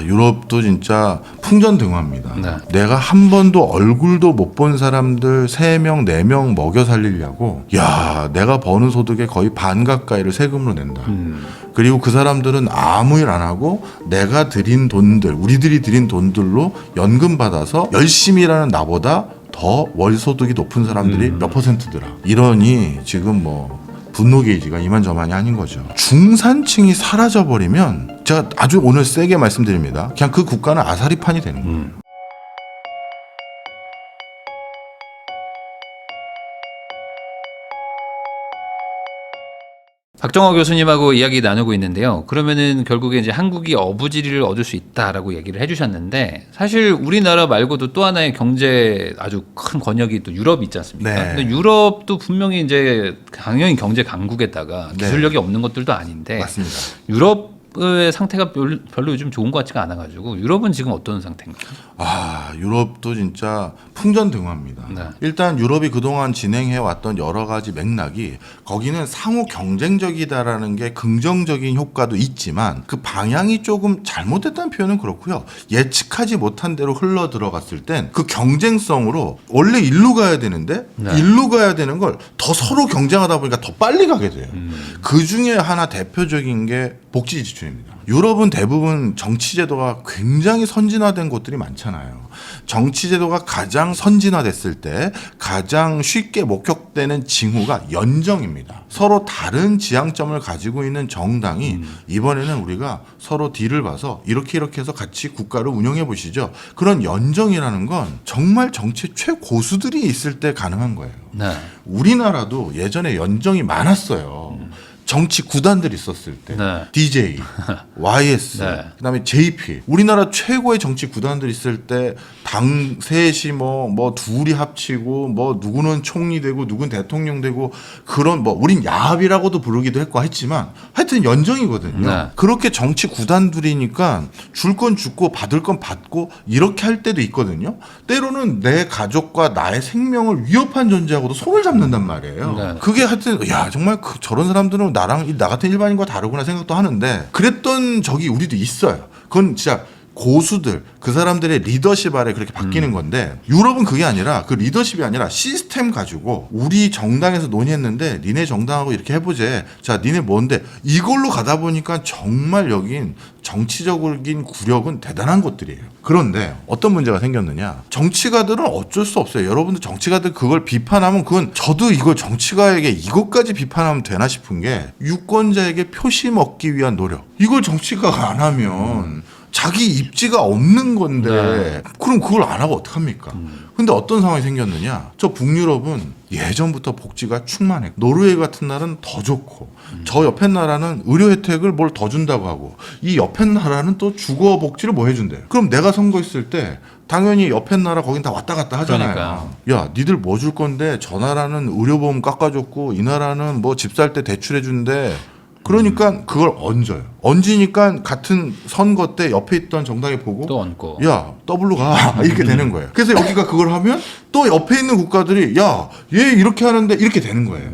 유럽도 진짜 풍전등화입니다. 네. 내가 한 번도 얼굴도 못 본 사람들 3명, 4명 먹여 살리려고 야, 내가 버는 소득의 거의 반 가까이를 세금으로 낸다. 그리고 그 사람들은 아무 일 안 하고 내가 들인 돈들, 우리들이 들인 돈들로 연금 받아서 열심히 일하는 나보다 더 월소득이 높은 사람들이 몇 퍼센트더라. 이러니 지금 뭐 분노 게이지가 이만저만이 아닌 거죠. 중산층이 사라져버리면 제가 아주 오늘 세게 말씀드립니다. 그냥 그 국가는 아사리판이 되는 거예요. 박정호 교수님하고 이야기 나누고 있는데요. 그러면은 결국에 이제 한국이 어부지리를 얻을 수 있다라고 얘기를 해주셨는데, 사실 우리나라 말고도 또 하나의 경제 아주 큰 권역이 또 유럽이 있지 않습니까? 네. 근데 유럽도 분명히 이제 당연히 경제 강국에다가 네. 기술력이 없는 것들도 아닌데, 맞습니다. 유럽의 상태가 별로 요즘 좋은 것 같지가 않아가지고 유럽은 지금 어떤 상태인가요? 유럽도 진짜 풍전등화입니다. 네. 일단 유럽이 그동안 진행해왔던 여러 가지 맥락이 거기는 상호 경쟁적이다라는 게 긍정적인 효과도 있지만 그 방향이 조금 잘못됐다는 표현은 그렇고요. 예측하지 못한 대로 흘러 들어갔을 땐 그 경쟁성으로 원래 일로 가야 되는데 네. 일로 가야 되는 걸 더 서로 경쟁하다 보니까 더 빨리 가게 돼요. 그 중에 하나 대표적인 게 복지 지출입니다. 유럽은 대부분 정치제도가 굉장히 선진화된 곳들이 많잖아요. 정치제도가 가장 선진화됐을 때 가장 쉽게 목격되는 징후가 연정입니다. 서로 다른 지향점을 가지고 있는 정당이 이번에는 우리가 서로 딜을 봐서 이렇게 해서 같이 국가를 운영해 보시죠. 그런 연정이라는 건 정말 정치 최고수들이 있을 때 가능한 거예요. 네. 우리나라도 예전에 연정이 많았어요. 정치 구단들이 있었을 때 네. DJ, YS, 네. 그다음에 JP. 우리나라 최고의 정치 구단들이 있을 때 당 셋이 뭐 둘이 합치고 뭐 누구는 총리 되고 누구는 대통령 되고 그런 뭐 우린 야합이라고도 부르기도 했고 했지만 하여튼 연정이거든요. 네. 그렇게 정치 구단들이니까 줄 건 죽고 받을 건 받고 이렇게 할 때도 있거든요. 때로는 내 가족과 나의 생명을 위협한 존재하고도 손을 잡는단 말이에요. 네. 그게 하여튼 야 정말 저런 사람들은 나랑 나 같은 일반인과 다르구나 생각도 하는데 그랬던 적이 우리도 있어요. 그건 진짜 고수들 그 사람들의 리더십 아래 그렇게 바뀌는 건데 유럽은 그게 아니라 그 리더십이 아니라 시스템 가지고 우리 정당에서 논의했는데 니네 정당하고 이렇게 해보재. 자 니네 뭔데 이걸로 가다 보니까 정말 여긴 정치적인 구력은 대단한 것들이에요. 그런데 어떤 문제가 생겼느냐. 정치가들은 어쩔 수 없어요. 여러분들 정치가들 그걸 비판하면 그건 저도 이걸 정치가에게 이것까지 비판하면 되나 싶은 게 유권자에게 표심 얻기 위한 노력. 이걸 정치가가 안 하면 자기 입지가 없는 건데 네. 그럼 그걸 안 하고 어떡합니까? 근데 어떤 상황이 생겼느냐. 저 북유럽은 예전부터 복지가 충만해. 노르웨이 같은 나라는 더 좋고 저 옆에 나라는 의료 혜택을 뭘 더 준다고 하고 이 옆에 나라는 또 주거 복지를 뭐 해준대요. 그럼 내가 선거했을 때 당연히 옆에 나라 거긴 다 왔다 갔다 하잖아요. 그러니까. 야 니들 뭐 줄 건데 저 나라는 의료보험 깎아줬고 이 나라는 뭐 집 살 때 대출해준대. 그러니까 그걸 얹어요. 얹으니까 같은 선거 때 옆에 있던 정당이 보고 또 얹고. 야 더블로 가 이렇게 되는 거예요. 그래서 여기가 그걸 하면 또 옆에 있는 국가들이 야 얘 이렇게 하는데 이렇게 되는 거예요.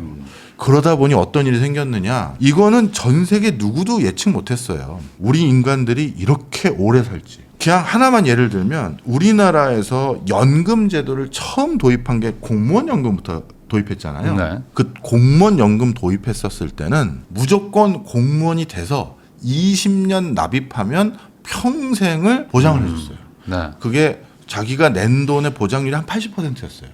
그러다 보니 어떤 일이 생겼느냐. 이거는 전 세계 누구도 예측 못했어요. 우리 인간들이 이렇게 오래 살지. 그냥 하나만 예를 들면 우리나라에서 연금 제도를 처음 도입한 게 공무원 연금부터 도입했잖아요. 네. 그 공무원 연금 도입했었을 때는 무조건 공무원이 돼서 20년 납입하면 평생을 보장을 해줬어요. 네. 그게 자기가 낸 돈의 보장률이 한 80%였어요.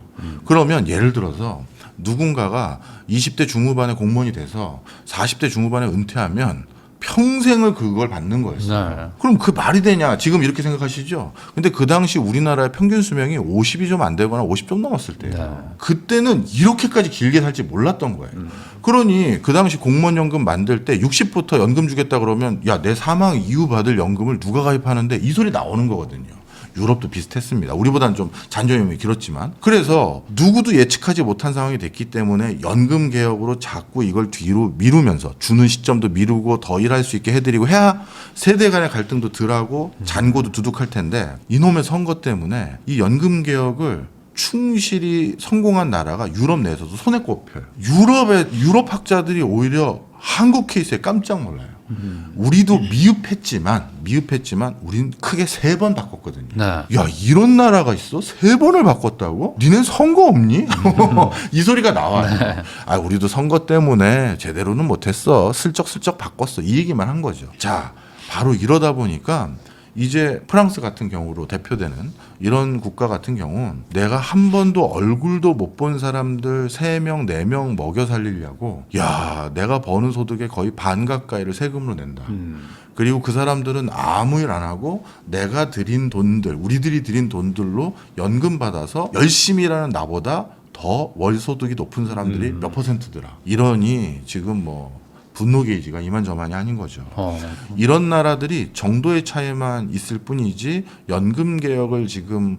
그러면 예를 들어서 누군가가 20대 중후반에 공무원이 돼서 40대 중후반에 은퇴하면 평생을 그걸 받는 거였어요. 네. 그럼 그 말이 되냐? 지금 이렇게 생각하시죠? 근데 그 당시 우리나라의 평균 수명이 50이 좀 안 되거나 50 좀 넘었을 때예요. 네. 그때는 이렇게까지 길게 살지 몰랐던 거예요. 그러니 그 당시 공무원연금 만들 때 60부터 연금 주겠다 그러면 야, 내 사망 이후 받을 연금을 누가 가입하는데 이 소리 나오는 거거든요. 유럽도 비슷했습니다. 우리보다는 좀 잔존임이 길었지만. 그래서 누구도 예측하지 못한 상황이 됐기 때문에 연금 개혁으로 자꾸 이걸 뒤로 미루면서 주는 시점도 미루고 더 일할 수 있게 해드리고 해야 세대 간의 갈등도 덜하고 잔고도 두둑할 텐데 이놈의 선거 때문에 이 연금 개혁을 충실히 성공한 나라가 유럽 내에서도 손에 꼽혀요. 유럽 학자들이 오히려 한국 케이스에 깜짝 놀라요. 우리도 미흡했지만 우린 크게 3번 바꿨거든요. 네. 야, 이런 나라가 있어? 3번을 바꿨다고? 니넨 선거 없니? 이 소리가 나와요. 아, 우리도 선거 때문에 제대로는 못했어. 슬쩍슬쩍 바꿨어. 이 얘기만 한 거죠. 자, 바로 이러다 보니까 이제 프랑스 같은 경우로 대표되는 이런 국가 같은 경우는 내가 한 번도 얼굴도 못 본 사람들 3명, 4명 먹여 살리려고 야, 내가 버는 소득의 거의 반 가까이를 세금으로 낸다. 그리고 그 사람들은 아무 일 안 하고 내가 들인 돈들, 우리들이 들인 돈들로 연금 받아서 열심히 일하는 나보다 더 월소득이 높은 사람들이 몇 퍼센트더라. 이러니 지금 뭐 분노 게이지가 이만저만이 아닌 거죠. 이런 나라들이 정도의 차이만 있을 뿐이지 연금 개혁을 지금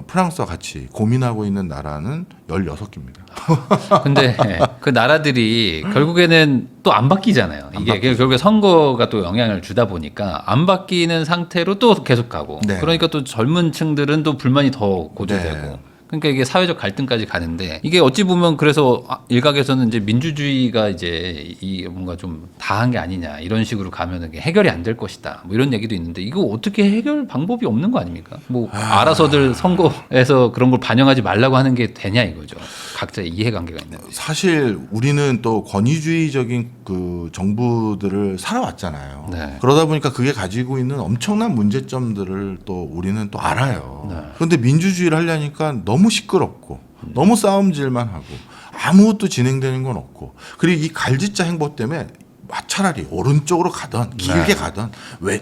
프랑스와 같이 고민하고 있는 나라는 16개입니다. 근데 그 나라들이 결국에는 또 안 바뀌잖아요. 이게 결국에 선거가 또 영향을 주다 보니까 안 바뀌는 상태로 또 계속 가고. 네. 그러니까 또 젊은 층들은 또 불만이 더 고조되고. 네. 그러니까 이게 사회적 갈등까지 가는데 이게 어찌 보면 그래서 일각에서는 이제 민주주의가 이제 이 뭔가 좀 다한 게 아니냐 이런 식으로 가면은 해결이 안 될 것이다 뭐 이런 얘기도 있는데 이거 어떻게 해결 방법이 없는 거 아닙니까? 뭐 알아서들 선거에서 그런 걸 반영하지 말라고 하는 게 되냐 이거죠. 각자의 이해관계가 있는. 사실 우리는 또 권위주의적인 그 정부들을 살아왔잖아요. 네. 그러다 보니까 그게 가지고 있는 엄청난 문제점들을 또 우리는 또 알아요. 네. 그런데 민주주의를 하려니까 너무 시끄럽고 너무 싸움질만 하고 아무것도 진행되는 건 없고 그리고 이 갈짓자 행보 때문에 차라리 오른쪽으로 가던 길게 가던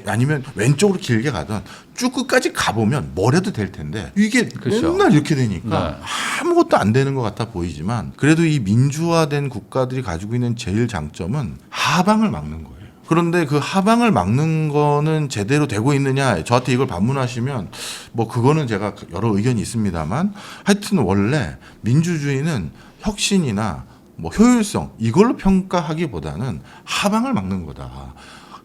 아니면 왼쪽으로 길게 가던 쭉 끝까지 가보면 뭘 해도 될 텐데 이게 그렇죠. 맨날 이렇게 되니까 아무것도 안 되는 것 같아 보이지만 그래도 이 민주화된 국가들이 가지고 있는 제일 장점은 하방을 막는 거예요. 그런데 그 하방을 막는 거는 제대로 되고 있느냐 저한테 이걸 반문하시면 뭐 그거는 제가 여러 의견이 있습니다만 하여튼 원래 민주주의는 혁신이나 뭐 효율성 이걸로 평가하기보다는 하방을 막는 거다.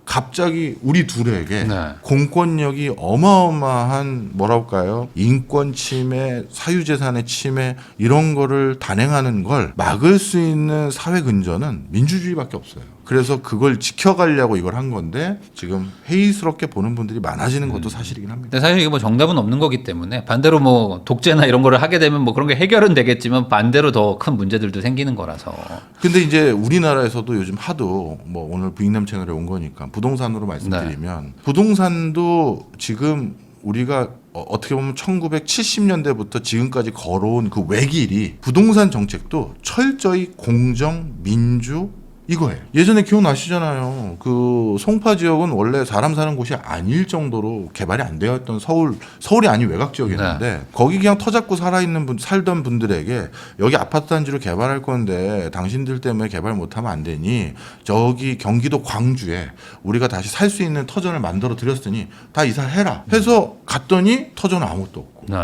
갑자기 우리 둘에게 네. 공권력이 어마어마한 뭐랄까요 인권 침해, 사유재산의 침해 이런 거를 단행하는 걸 막을 수 있는 사회 근저는 민주주의밖에 없어요. 그래서 그걸 지켜가려고 이걸 한 건데 지금 회의스럽게 보는 분들이 많아지는 것도 사실이긴 합니다. 근데 사실 이게 뭐 정답은 없는 거기 때문에 반대로 뭐 독재나 이런 거를 하게 되면 뭐 그런 게 해결은 되겠지만 반대로 더 큰 문제들도 생기는 거라서. 근데 이제 우리나라에서도 요즘 하도 뭐 오늘 부익남 채널에 온 거니까 부동산으로 말씀드리면 부동산도 지금 우리가 어떻게 보면 1970년대부터 지금까지 걸어온 그 외길이 부동산 정책도 철저히 공정, 민주 이거예요. 예전에 기억나시잖아요. 그 송파 지역은 원래 사람 사는 곳이 아닐 정도로 개발이 안 되었던 서울이 아닌 외곽 지역이었는데 거기 그냥 터잡고 살던 분들에게 여기 아파트 단지로 개발할 건데 당신들 때문에 개발 못하면 안 되니 저기 경기도 광주에 우리가 다시 살 수 있는 터전을 만들어 드렸으니 다 이사해라 해서 갔더니 터전은 아무것도 없고 네.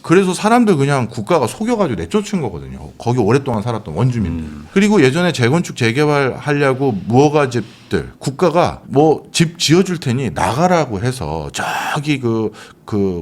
그래서 사람들 그냥 국가가 속여가지고 내쫓은 거거든요. 거기 오랫동안 살았던 원주민들. 그리고 예전에 재건축 재개발하려고 무허가 집들 국가가 뭐 집 지어줄 테니 나가라고 해서 저기 그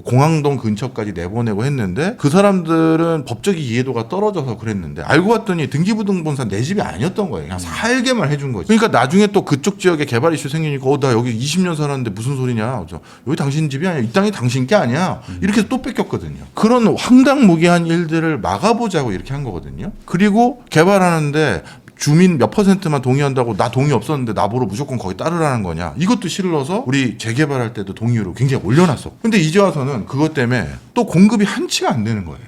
공항동 근처까지 내보내고 했는데 그 사람들은 법적 이해도가 떨어져서 그랬는데 알고 봤더니 등기부등본상 내 집이 아니었던 거예요. 그냥 살게만 해준 거지. 그러니까 나중에 또 그쪽 지역에 개발 이슈 생기니까 나 여기 20년 살았는데 무슨 소리냐. 여기 당신 집이 아니야. 이 땅이 당신 게 아니야. 이렇게 해서 또 뺏겼거든요. 그런 황당무계한 일들을 막아보자고 이렇게 한 거거든요. 그리고 개발하는데 주민 몇 %만 동의한다고 나 동의 없었는데 나보러 무조건 거기 따르라는 거냐. 이것도 싫어서 우리 재개발할 때도 동의율을 굉장히 올려놨어. 근데 이제 와서는 그것 때문에 또 공급이 한치가 안 되는 거예요.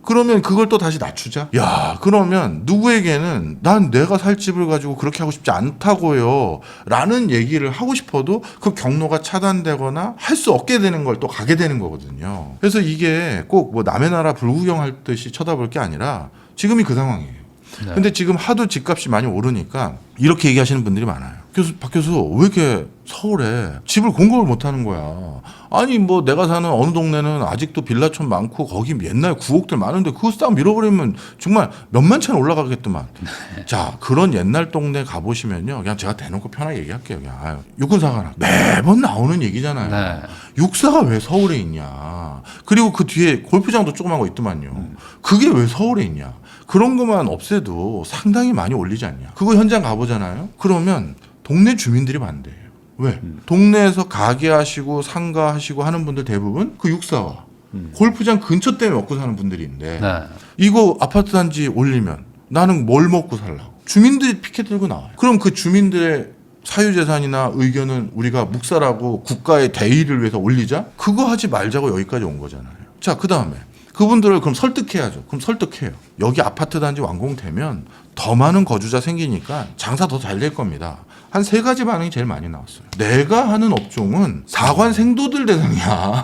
그러면 그걸 또 다시 낮추자? 야, 그러면 누구에게는 난 내가 살 집을 가지고 그렇게 하고 싶지 않다고요. 라는 얘기를 하고 싶어도 그 경로가 차단되거나 할 수 없게 되는 걸 또 가게 되는 거거든요. 그래서 이게 꼭 뭐 남의 나라 불구경할 듯이 쳐다볼 게 아니라 지금이 그 상황이에요. 네. 근데 지금 하도 집값이 많이 오르니까 이렇게 얘기하시는 분들이 많아요. 박 교수 왜 이렇게 서울에 집을 공급을 못하는 거야. 아니 뭐 내가 사는 어느 동네는 아직도 빌라촌 많고 거기 옛날 구옥들 많은데 그거 싹 밀어버리면 정말 몇만 채는 올라가겠더만. 자, 그런 옛날 동네 가보시면요. 그냥 제가 대놓고 편하게 얘기할게요. 그냥 육군사관학 매번 나오는 얘기잖아요. 네. 육사가 왜 서울에 있냐. 그리고 그 뒤에 골프장도 조그만 거 있더만요. 그게 왜 서울에 있냐. 그런 것만 없애도 상당히 많이 올리지 않냐. 그거 현장 가보잖아요. 그러면 동네 주민들이 반대해요. 왜? 동네에서 가게 하시고 상가 하시고 하는 분들 대부분 그 육사와 골프장 근처 때문에 먹고 사는 분들인데 네. 이거 아파트 단지 올리면 나는 뭘 먹고 살라고? 주민들이 피켓 들고 나와요. 그럼 그 주민들의 사유재산이나 의견은 우리가 묵살하고 국가의 대의를 위해서 올리자? 그거 하지 말자고 여기까지 온 거잖아요. 자, 그 다음에 그분들을 그럼 설득해야죠. 그럼 설득해요. 여기 아파트 단지 완공되면 더 많은 거주자 생기니까 장사 더 잘 될 겁니다. 한 3가지 반응이 제일 많이 나왔어요. 내가 하는 업종은 사관 생도들 대상이야.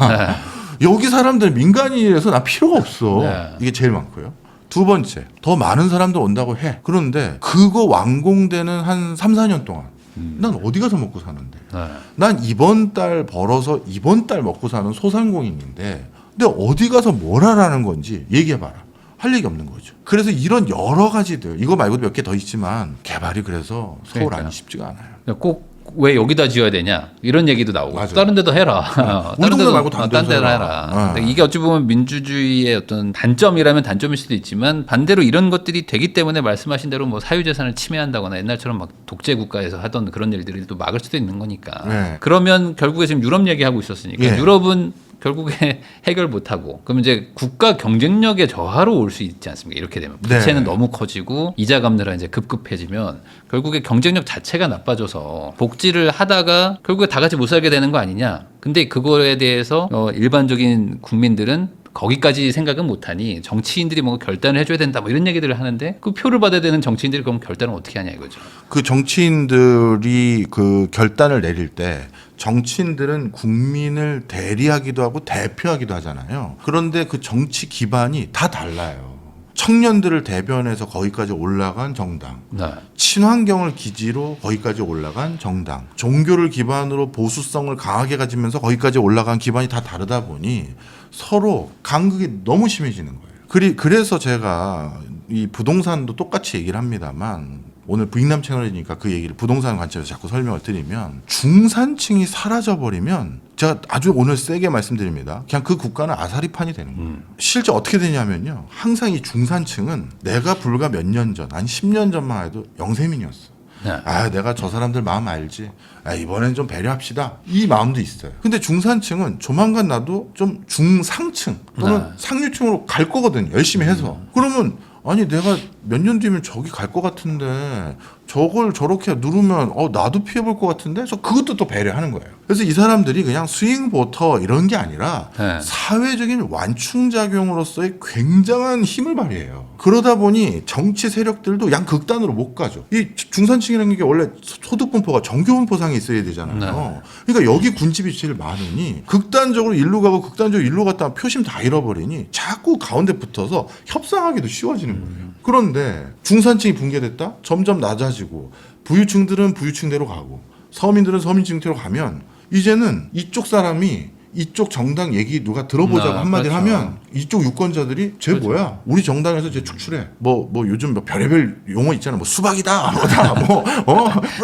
네. 여기 사람들 민간인이라서 나 필요가 없어. 네. 이게 제일 많고요. 두 번째, 더 많은 사람들 온다고 해. 그런데 그거 완공되는 한 3, 4년 동안 난 어디 가서 먹고 사는데. 네. 난 이번 달 벌어서 이번 달 먹고 사는 소상공인인데 근데 어디 가서 뭘 하라는 건지 얘기해봐라. 할 얘기 없는 거죠. 그래서 이런 여러 가지들 이거 말고도 몇 개 더 있지만 개발이 그래서 서울 그러니까요. 안이 쉽지가 않아요. 꼭 왜 여기다 지어야 되냐 이런 얘기도 나오고 맞아요. 다른 데도 해라. 우리 동네 말고 다른 딴 데서 데로 해라. 해라. 근데 이게 어찌 보면 민주주의의 어떤 단점이라면 단점일 수도 있지만 반대로 이런 것들이 되기 때문에 말씀하신 대로 뭐 사유재산을 침해한다거나 옛날처럼 막 독재 국가에서 하던 그런 일들을 또 막을 수도 있는 거니까. 네. 그러면 결국에 지금 유럽 얘기하고 있었으니까 예. 유럽은 결국에 해결 못하고 그럼 이제 국가 경쟁력의 저하로 올 수 있지 않습니까? 이렇게 되면 부채는 네. 너무 커지고 이자 갚느라 이제 급급해지면 결국에 경쟁력 자체가 나빠져서 복지를 하다가 결국에 다 같이 못 살게 되는 거 아니냐? 근데 그거에 대해서 일반적인 국민들은 거기까지 생각은 못하니 정치인들이 뭔가 결단을 해줘야 된다 뭐 이런 얘기들을 하는데 그 표를 받아야 되는 정치인들이 그럼 결단을 어떻게 하냐 이거죠. 그 정치인들이 그 결단을 내릴 때 정치인들은 국민을 대리하기도 하고 대표하기도 하잖아요. 그런데 그 정치 기반이 다 달라요. 청년들을 대변해서 거기까지 올라간 정당, 네. 친환경을 기지로 거기까지 올라간 정당, 종교를 기반으로 보수성을 강하게 가지면서 거기까지 올라간 기반이 다 다르다 보니 서로 간극이 너무 심해지는 거예요. 그래서 제가 이 부동산도 똑같이 얘기를 합니다만 오늘 부익남 채널이니까 그 얘기를 부동산 관점에서 자꾸 설명을 드리면 중산층이 사라져버리면 제가 아주 오늘 세게 말씀드립니다. 그냥 그 국가는 아사리판이 되는 거예요. 실제 어떻게 되냐면요. 항상 이 중산층은 내가 불과 몇 년 전, 한 10년 전만 해도 영세민이었어. 네. 아, 내가 저 사람들 마음 알지. 아, 이번엔 좀 배려합시다. 이 마음도 있어요. 근데 중산층은 조만간 나도 좀 중상층 또는 네. 상류층으로 갈 거거든요. 열심히 해서. 그러면 아니 내가 몇 년 뒤면 저기 갈 것 같은데 저걸 저렇게 누르면 나도 피해볼 것 같은데 그래서 그것도 또 배려하는 거예요. 그래서 이 사람들이 그냥 스윙 보터 이런 게 아니라 네. 사회적인 완충작용으로서의 굉장한 힘을 발휘해요. 그러다 보니 정치 세력들도 양극단으로 못 가죠. 이 중산층이라는 게 원래 소득 분포가 정교 분포상에 있어야 되잖아요. 그러니까 여기 군집이 제일 많으니 극단적으로 일로 가고 극단적으로 일로 갔다가 표심 다 잃어버리니 자꾸 가운데 붙어서 협상하기도 쉬워지는 거예요. 그런데 중산층이 붕괴됐다? 점점 낮아지고 부유층들은 부유층대로 가고 서민들은 서민층대로 가면 이제는 이쪽 사람이 이쪽 정당 얘기 누가 들어보자고 한마디를 그렇죠. 하면 이쪽 유권자들이 쟤 그렇죠. 뭐야? 우리 정당에서 쟤 축출해. 뭐 요즘 뭐 별의별 용어 있잖아. 뭐 수박이다, 뭐다,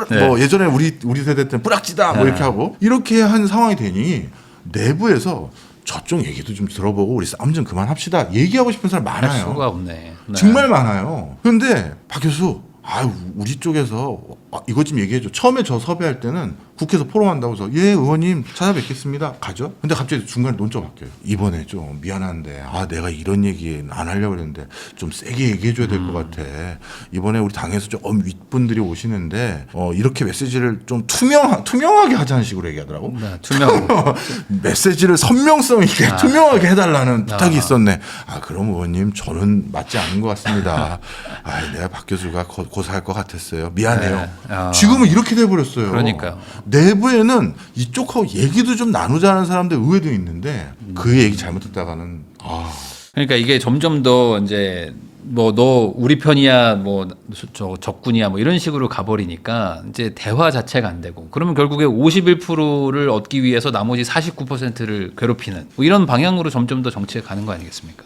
네. 뭐 예전에 우리 세대 때는 뿌락지다, 뭐 이렇게 하고 이렇게 한 상황이 되니 내부에서 저쪽 얘기도 좀 들어보고 우리 싸움 좀 그만합시다. 얘기하고 싶은 사람 할 많아요. 수가 없네. 네. 정말 많아요. 그런데 박 교수, 우리 쪽에서 이것 좀 얘기해줘. 처음에 저 섭외할 때는 국회에서 포럼한다고 해서 예 의원님 찾아뵙겠습니다. 가죠. 근데 갑자기 중간에 논조가 바뀌어요. 이번에 좀 미안한데 내가 이런 얘기 안 하려고 그랬는데 좀 세게 얘기해줘야 될 것 같아. 이번에 우리 당에서 좀 윗분들이 오시는데 이렇게 메시지를 좀 투명하게 하자는 식으로 얘기하더라고. 네, 투명하고. 메시지를 선명성 있게 투명하게 해달라는 부탁이 있었네. 그럼 의원님 저는 맞지 않은 것 같습니다. 내가 박 교수가 고사할 것 같았어요. 미안해요. 네. 지금은 이렇게 돼버렸어요. 그러니까요. 내부에는 이쪽하고 얘기도 좀 나누자는 사람들 의외도 있는데 그 얘기 잘못했다가는 그러니까 이게 점점 더 이제 뭐 너 우리 편이야 뭐 저 적군이야 뭐 이런 식으로 가버리니까 이제 대화 자체가 안 되고 그러면 결국에 51%를 얻기 위해서 나머지 49%를 괴롭히는 뭐 이런 방향으로 점점 더 정치가 가는 거 아니겠습니까?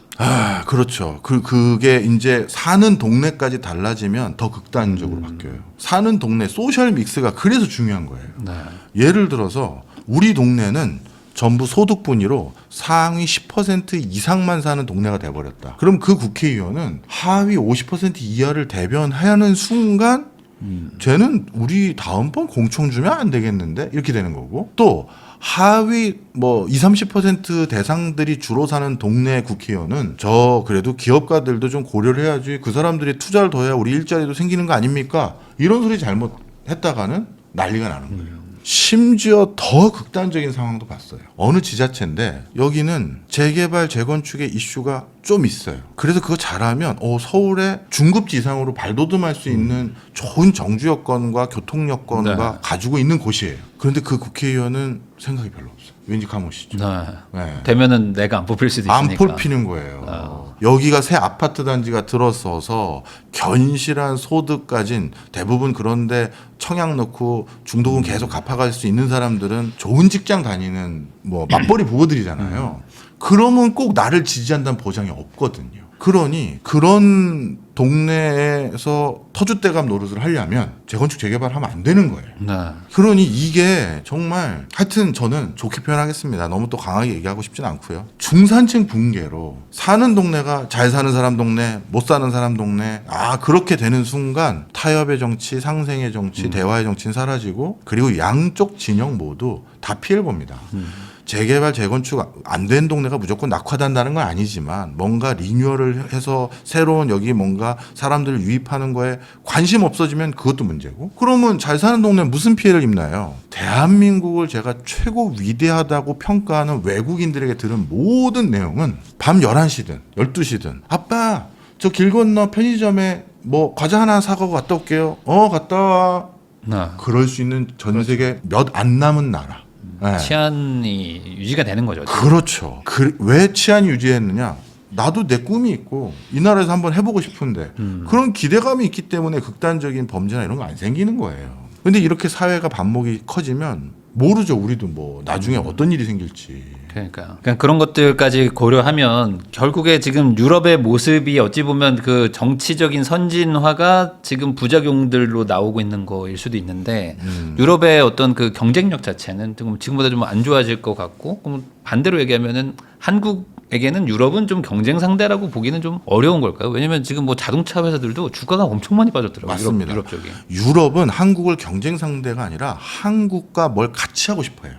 그렇죠. 그게 이제 사는 동네까지 달라지면 더 극단적으로 바뀌어요. 사는 동네 소셜 믹스가 그래서 중요한 거예요. 네. 예를 들어서 우리 동네는 전부 소득분위로 상위 10% 이상만 사는 동네가 돼버렸다. 그럼 그 국회의원은 하위 50% 이하를 대변하는 순간 쟤는 우리 다음번 공청 주면 안 되겠는데 이렇게 되는 거고 또 하위 뭐 20-30% 대상들이 주로 사는 동네 국회의원은 저 그래도 기업가들도 좀 고려를 해야지 그 사람들이 투자를 더 해야 우리 일자리도 생기는 거 아닙니까? 이런 소리 잘못했다가는 난리가 나는 거예요. 심지어 더 극단적인 상황도 봤어요. 어느 지자체인데 여기는 재개발 재건축의 이슈가 좀 있어요. 그래서 그거 잘하면 서울의 중급지 이상으로 발돋움할 수 있는 좋은 정주 여건과 교통 여건과 네. 가지고 있는 곳이에요. 그런데 그 국회의원은 생각이 별로 없어요. 왠지 감옥이죠. 네. 네. 되면은 내가 안 뽑힐 수도 있으니까. 안 뽑히는 거예요. 여기가 새 아파트 단지가 들어서서 견실한 소득 가진 대부분 그런데 청약 넣고 중도금 계속 갚아갈 수 있는 사람들은 좋은 직장 다니는 뭐 맞벌이 부부들이잖아요. 그러면 꼭 나를 지지한다는 보장이 없거든요. 그러니 그런 동네에서 터줏대감 노릇을 하려면 재건축 재개발하면 안 되는 거예요. 네. 그러니 이게 정말 하여튼 저는 좋게 표현하겠습니다. 너무 또 강하게 얘기하고 싶진 않고요. 중산층 붕괴로 사는 동네가 잘 사는 사람 동네, 못 사는 사람 동네 그렇게 되는 순간 타협의 정치, 상생의 정치, 대화의 정치는 사라지고 그리고 양쪽 진영 모두 다 피해를 봅니다. 재개발, 재건축 안 된 동네가 무조건 낙화된다는 건 아니지만 뭔가 리뉴얼을 해서 새로운 여기 뭔가 사람들을 유입하는 거에 관심 없어지면 그것도 문제고 그러면 잘 사는 동네는 무슨 피해를 입나요? 대한민국을 제가 최고 위대하다고 평가하는 외국인들에게 들은 모든 내용은 밤 11시든 12시든 아빠 저 길 건너 편의점에 뭐 과자 하나 사가고 갔다 올게요. 갔다 와. 네. 그럴 수 있는 전 세계 몇 안 남은 나라. 네. 치안이 유지가 되는 거죠. 그렇죠. 왜 치안이 유지했느냐? 나도 내 꿈이 있고 이 나라에서 한번 해보고 싶은데 그런 기대감이 있기 때문에 극단적인 범죄나 이런 거 안 생기는 거예요. 근데 이렇게 사회가 반목이 커지면 모르죠. 우리도 뭐 나중에 어떤 일이 생길지. 그러니까 그런 것들까지 고려하면 결국에 지금 유럽의 모습이 어찌 보면 그 정치적인 선진화가 지금 부작용들로 나오고 있는 거일 수도 있는데 유럽의 어떤 그 경쟁력 자체는 지금보다 좀 안 좋아질 것 같고 그럼 반대로 얘기하면은 한국에게는 유럽은 좀 경쟁 상대라고 보기는 좀 어려운 걸까요? 왜냐면 지금 뭐 자동차 회사들도 주가가 엄청 많이 빠졌더라고요. 맞습니다. 유럽 쪽에. 유럽은 한국을 경쟁 상대가 아니라 한국과 뭘 같이 하고 싶어요.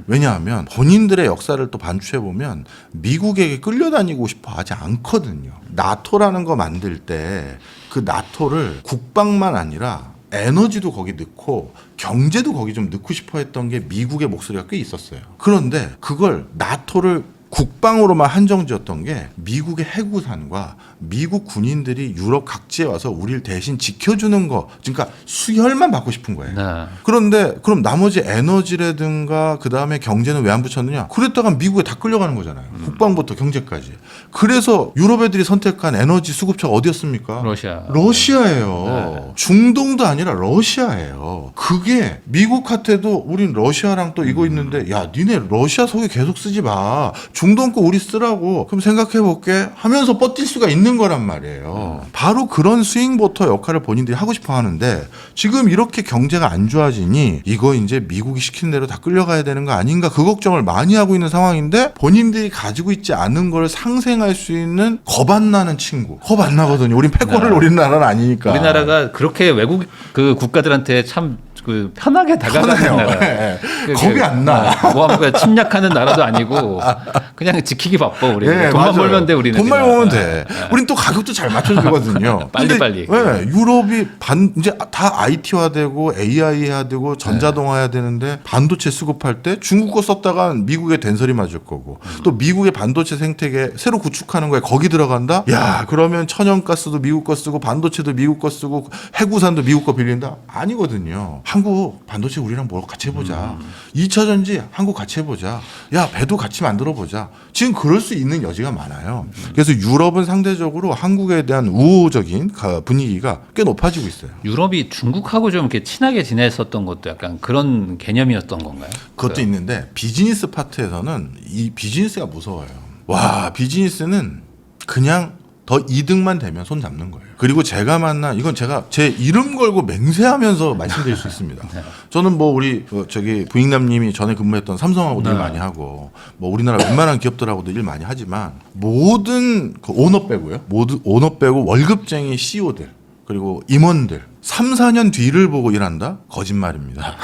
왜냐하면 본인들의 역사를 또 반추해 보면 미국에게 끌려다니고 싶어 하지 않거든요. 나토라는 거 만들 때 그 나토를 국방만 아니라 에너지도 거기 넣고 경제도 거기 좀 넣고 싶어 했던 게 미국의 목소리가 꽤 있었어요. 그런데 그걸 나토를 국방으로만 한정지었던 게 미국의 해구산과 미국 군인들이 유럽 각지에 와서 우리를 대신 지켜주는 거, 그러니까 수혈만 받고 싶은 거예요. 네. 그런데 그럼 나머지 에너지라든가 그 다음에 경제는 왜 안 붙였느냐? 그랬다가 미국에 다 끌려가는 거잖아요. 국방부터 경제까지. 그래서 유럽 애들이 선택한 에너지 수급처가 어디였습니까? 러시아예요. 네. 중동도 아니라 러시아예요. 그게 미국한테도 우린 러시아랑 또 이거 있는데 야 니네 러시아 석유 계속 쓰지 마. 중동 거 우리 쓰라고. 그럼 생각해볼게 하면서 뻗뛸 수가 있는 거란 말이에요. 바로 그런 스윙보터 역할을 본인들이 하고 싶어 하는데 지금 이렇게 경제가 안 좋아지니 이거 이제 미국이 시키는 대로 다 끌려가야 되는 거 아닌가 그 걱정을 많이 하고 있는 상황인데 본인들이 가지고 있지 않은 걸 상생할 수 있는 겁 안 나는 친구. 겁 안 나거든요. 우린 패권을 노리는 나라는 아니니까. 우리나라가 그렇게 외국 그 국가들한테 참 그 편하게 다가가는 나라. 네. 겁이 안 나. 뭐 아무거나 침략하는 나라도 아니고 그냥 지키기 바빠 우리. 네, 돈만 맞아요. 벌면 돼 우리는. 돈만 그냥. 벌면 돼. 우린 또 가격도 잘 맞춰주거든요. 빨리. 네, 유럽이 이제 다 IT화되고 AI화되고 전자동화해야 되는데 반도체 수급할 때 중국 거 썼다가 미국에 된설이 맞을 거고 또 미국의 반도체 생태계 새로 구축하는 거에 거기 들어간다. 야 그러면 천연가스도 미국 거 쓰고 반도체도 미국 거 쓰고 해구산도 미국 거 빌린다. 아니거든요. 한국 반도체 우리랑 뭘 같이 해보자. 2차 전지 한국 같이 해보자. 야 배도 같이 만들어보자. 지금 그럴 수 있는 여지가 많아요. 그래서 유럽은 상대적으로 한국에 대한 우호적인 분위기가 꽤 높아지고 있어요. 유럽이 중국하고 좀 이렇게 친하게 지냈었던 것도 약간 그런 개념이었던 건가요? 그것도 있는데 비즈니스 파트에서는 이 비즈니스가 무서워요. 와 비즈니스는 그냥 더 이득만 되면 손 잡는 거예요. 그리고 제가 만난 이건 제가 제 이름 걸고 맹세하면서 말씀드릴 수 있습니다. 저는 뭐 우리 저기 부익남님이 전에 근무했던 삼성하고도 일 많이 하고 뭐 우리나라 웬만한 기업들하고도 일 많이 하지만 모든 그 오너 빼고요. 모두 오너 빼고 월급쟁이 CEO들 그리고 임원들 3, 4년 뒤를 보고 일한다? 거짓말입니다.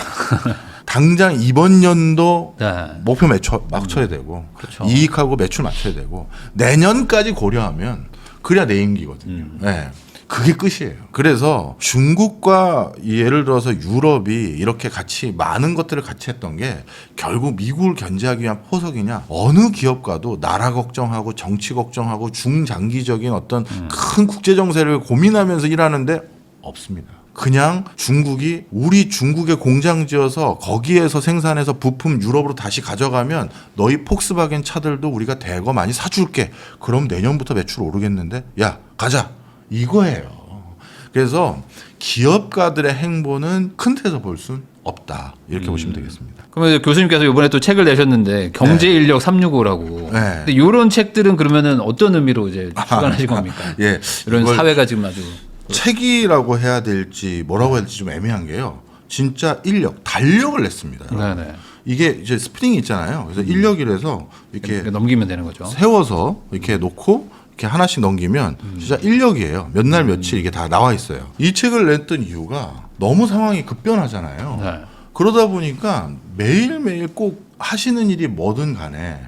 당장 이번 연도 네. 목표 맞춰야 되고 그렇죠. 이익하고 매출 맞춰야 되고 내년까지 고려하면 그래야 내 임기거든요. 네. 그게 끝이에요. 그래서 중국과 예를 들어서 유럽이 이렇게 같이 많은 것들을 같이 했던 게 결국 미국을 견제하기 위한 포석이냐. 어느 기업가도 나라 걱정하고 정치 걱정하고 중장기적인 어떤 큰 국제 정세를 고민하면서 일하는데 없습니다. 그냥 중국이 우리 중국에 공장 지어서 거기에서 생산해서 부품 유럽으로 다시 가져가면 너희 폭스바겐 차들도 우리가 대거 많이 사줄게. 그럼 내년부터 매출 오르겠는데 야 가자. 이거예요. 그래서 기업가들의 행보는 큰 틀에서 볼 수는 없다. 이렇게 보시면 되겠습니다. 그러면 교수님께서 이번에 또 책을 내셨는데 경제 인력 365라고. 네. 근데 이런 책들은 그러면은 어떤 의미로 이제 출간하신 겁니까? 예, 이런 이걸 사회가 지금 아주 책이라고 해야 될지 뭐라고 해야 될지 좀 애매한 게요. 진짜 인력, 달력을 냈습니다. 네네. 이게 이제 스프링이 있잖아요. 그래서 인력이라서 이렇게 넘기면 되는 거죠. 세워서 이렇게 놓고 이렇게 하나씩 넘기면 진짜 인력이에요. 몇 날 며칠 이게 다 나와 있어요. 이 책을 냈던 이유가 너무 상황이 급변하잖아요. 네. 그러다 보니까 매일매일 꼭 하시는 일이 뭐든 간에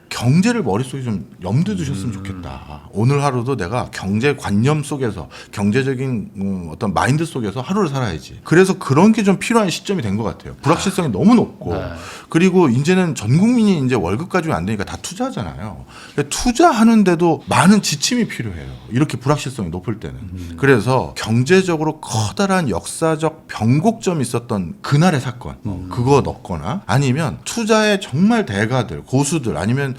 경제를 머릿속에 좀 염두에 두셨으면 좋겠다. 오늘 하루도 내가 경제 관념 속에서 경제적인 어떤 마인드 속에서 하루를 살아야지. 그래서 그런 게 좀 필요한 시점이 된 것 같아요. 불확실성이 너무 높고 네. 그리고 이제는 전 국민이 이제 월급 가지고 안 되니까 다 투자하잖아요. 근데 투자하는데도 많은 지침이 필요해요. 이렇게 불확실성이 높을 때는. 그래서 경제적으로 커다란 역사적 변곡점이 있었던 그날의 사건 그거 넣거나 아니면 투자의 정말 대가들 고수들 아니면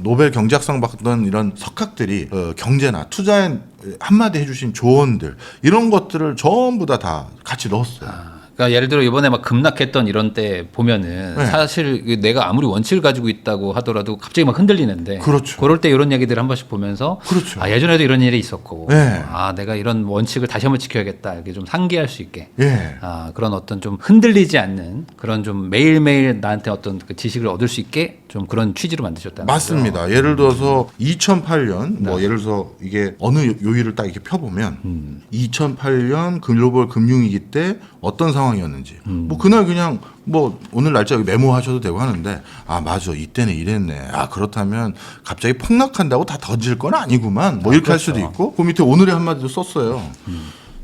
노벨 경제학상 받던 이런 석학들이 경제나 투자에 한마디 해주신 조언들 이런 것들을 전부 다 같이 넣었어요. 그러니까 예를 들어 이번에 막 급락했던 이런 때 보면은 네. 사실 내가 아무리 원칙을 가지고 있다고 하더라도 갑자기 막 흔들리는데 그렇죠. 그럴 때 이런 얘기들을 한 번씩 보면서 그렇죠. 아 예전에도 이런 일이 있었고 네. 아 내가 이런 원칙을 다시 한번 지켜야겠다 이렇게 좀 상기할 수 있게 예. 아 그런 어떤 좀 흔들리지 않는 그런 좀 매일매일 나한테 어떤 그 지식을 얻을 수 있게 좀 그런 취지로 만드셨다는 맞습니다. 거죠. 예를 들어서 2008년 뭐 예를 들어서 이게 어느 요일을 딱 이렇게 펴보면 2008년 글로벌 금융위기 때 어떤 상황이었는지 뭐 그날 그냥 뭐 오늘 날짜 여기 메모하셔도 되고 하는데 아 맞아 이때는 이랬네 아 그렇다면 갑자기 폭락한다고 다 던질 건 아니구만 뭐 이렇게 할 수도 있고 그 밑에 오늘의 한마디도 썼어요.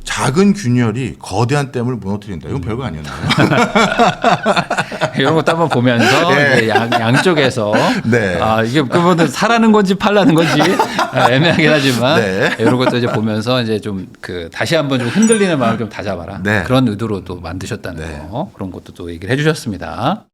작은 균열이 거대한 댐을 무너뜨린다. 이건 별거 아니었나요? 이런 것도 한번 보면서 네. 이제 양쪽에서 네. 아 이게 그러면 사라는 건지 팔라는 건지 애매하긴 하지만 네. 이런 것도 이제 보면서 이제 좀 그 다시 한번 좀 흔들리는 마음을 좀 다잡아라 네. 그런 의도로 또 만드셨다는 네. 거 그런 것도 또 얘기를 해주셨습니다.